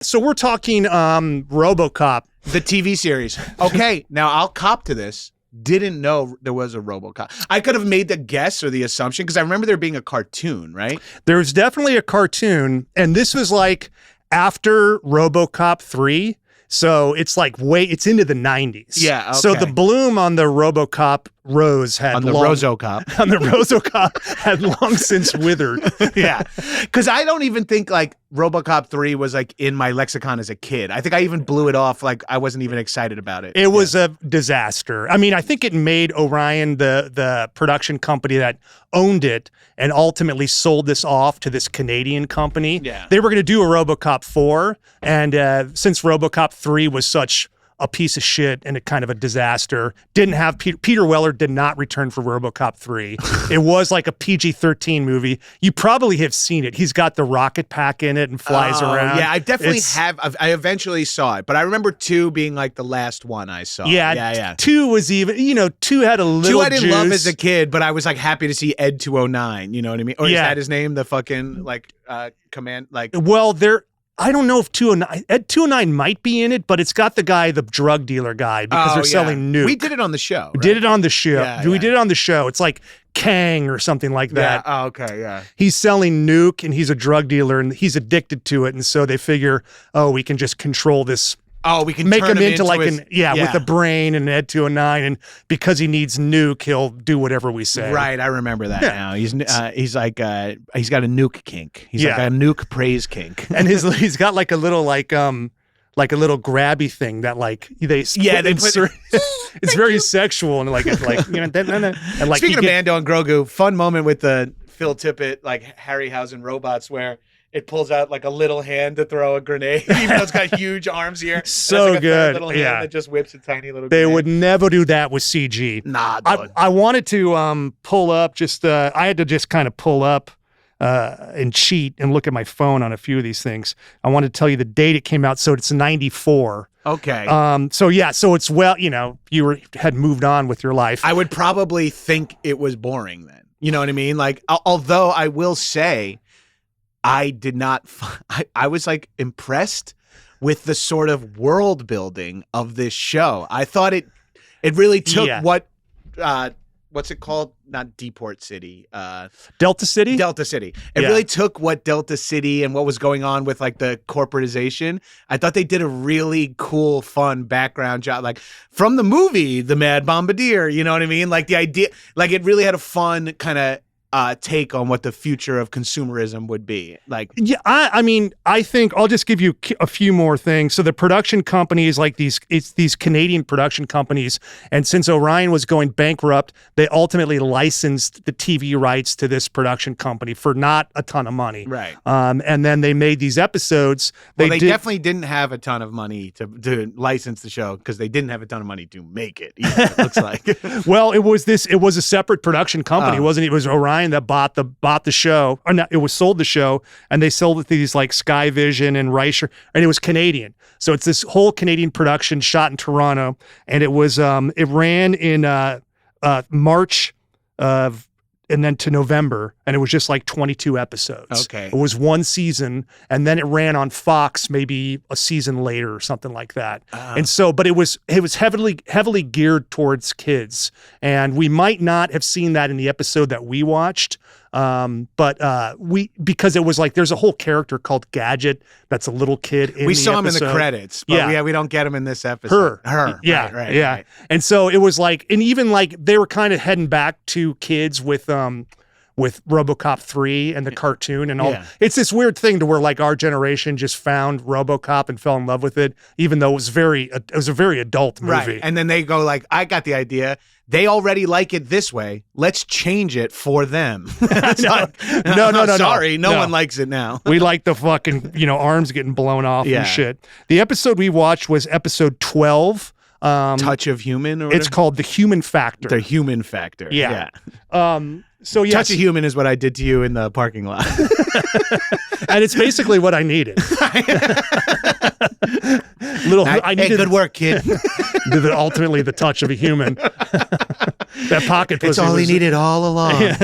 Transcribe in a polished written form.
So we're talking Robocop. The TV series. Okay, now I'll cop to this. Didn't know there was a Robocop. I could have made the guess or the assumption because I remember there being a cartoon, right? There's definitely a cartoon, and this was like after Robocop 3. So it's like it's into the 90s. Yeah, okay. So the bloom on the Robocop rose had on the Rozocop. On the Rozocop had long since withered. Yeah. Because I don't even think like Robocop 3 was like in my lexicon as a kid. I think I even blew it off. Like I wasn't even excited about it. It was a disaster. I mean, I think it made Orion, the production company that owned it and ultimately sold this off to this Canadian company. Yeah. They were going to do a Robocop 4. And since Robocop 3 was such a piece of shit and a kind of a disaster, didn't have Peter Weller did not return for Robocop 3. It was like a PG-13 movie. You probably have seen it. He's got the rocket pack in it and flies around. Yeah, I definitely have. I eventually saw it, but I remember 2 being like the last one I saw. Yeah. 2 was even, 2 had a little 2 I didn't love juice. as a kid, but I was like happy to see Ed 209, you know what I mean? Or is that his name? The fucking like command like Well, I don't know if 209, Ed 209 might be in it, but it's got the guy, the drug dealer guy, because they're selling nuke. We did it on the show. Right? We did it on the show. Yeah, we did it on the show. It's like Kang or something like that. Yeah. Oh, okay. Yeah. He's selling nuke and he's a drug dealer and he's addicted to it. And so they figure, we can just control this. Oh, we can make turn him into like his, with a brain and Ed 209, and because he needs nuke, he'll do whatever we say. Right, I remember that now. He's like he's got a nuke kink. He's like a nuke praise kink, and he's got like a little like a little grabby thing that like they insert. It's very sexual and like and like speaking of Mando and Grogu, fun moment with the Phil Tippett like Harryhausen robots where it pulls out like a little hand to throw a grenade, even though it's got huge arms here. So like good. Little hand that just whips a tiny little They grenade. would never do that with CG. Nah, I wanted to pull up I had to just kind of pull up and cheat and look at my phone on a few of these things. I wanted to tell you the date it came out, so it's 94. Okay. So it's you had moved on with your life. I would probably think it was boring then. You know what I mean? Like, although I will say, I did not. I was like impressed with the sort of world building of this show. I thought it really took what's it called? Not Deport City. Delta City? Delta City. It really took what Delta City and what was going on with like the corporatization. I thought they did a really cool, fun background job. Like from the movie, The Mad Bombardier, you know what I mean? Like the idea, like it really had a fun kind of take on what the future of consumerism would be like. Yeah, I mean, I think I'll just give you a few more things. So the production companies, like these Canadian production companies, and since Orion was going bankrupt, they ultimately licensed the TV rights to this production company for not a ton of money. Right. And then they made these episodes. They definitely didn't have a ton of money to license the show because they didn't have a ton of money to make it. Either, it looks like. Well, it was a separate production company, wasn't it? It was Orion that bought the show, or not, it was sold the show, and they sold it to these like Sky Vision and Reicher, and it was Canadian. So it's this whole Canadian production shot in Toronto, and it was it ran in March of and then to November, and it was just like 22 episodes. Okay. It was one season, and then it ran on Fox maybe a season later or something like that. And so, but it was heavily geared towards kids, and we might not have seen that in the episode that we watched. Because it was like there's a whole character called Gadget that's a little kid in we the saw him in episode. the credits, but we don't get him in this episode. Her. Yeah. Right. And so it was like, and even like they were kind of heading back to kids with RoboCop 3 and the cartoon and all. Yeah. It's this weird thing to where like our generation just found RoboCop and fell in love with it, even though it was a very adult movie. Right. And then they go like, I got the idea. They already like it this way. Let's change it for them. No. Sorry, no one likes it now. We like the fucking, arms getting blown off Yeah. and shit. The episode we watched was episode 12. Touch of Human? Or it's called The Human Factor. The Human Factor. Yeah. So yes. Touch of Human is what I did to you in the parking lot. And it's basically what I needed. I needed good work, kid. Ultimately the touch of a human. That pocket pussy. It's all he needed all along. Yeah.